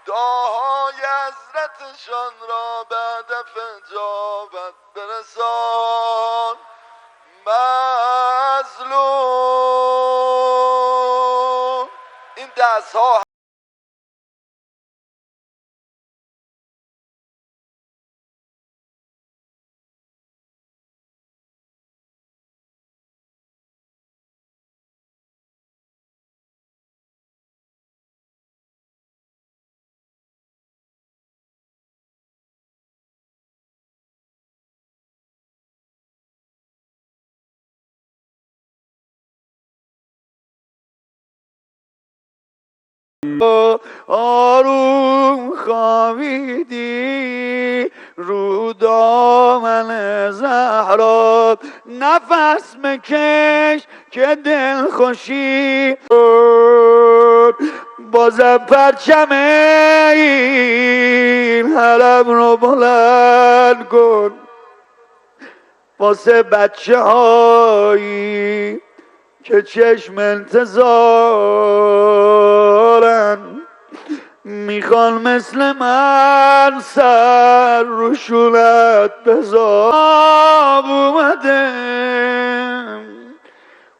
دعاهای حضرتشان را بعد فجابت برسان. مظلوم این دست ها آروم خوابیدی رو دامن زهرا، نفس مکش که دل خوشی بازم پرچم این حرم رو بلند کن واسه بچه هایی که چشم انتظارن، میخوان مثل من سر رو شونت بذار. اومده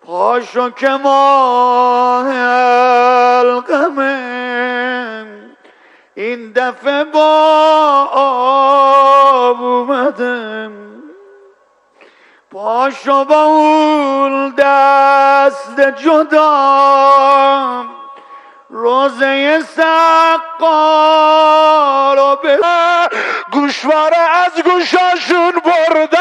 پاشو که ماه القمه این دفعه با آب اومده، پاشو با اون دست جدا روزه سقا رو به گوشواره از گوشاشون بردن.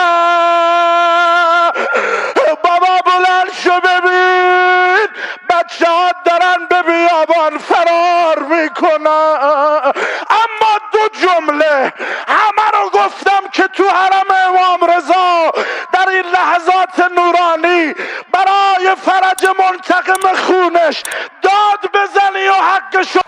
بابا بلند شو ببین بچه ها دارن به بیابان فرار میکنن. اما دو جمله همه رو گفتم که تو حرم امام رضا در این لحظات نورانی برای فرج منتقم خونش داد بزنی و حقشو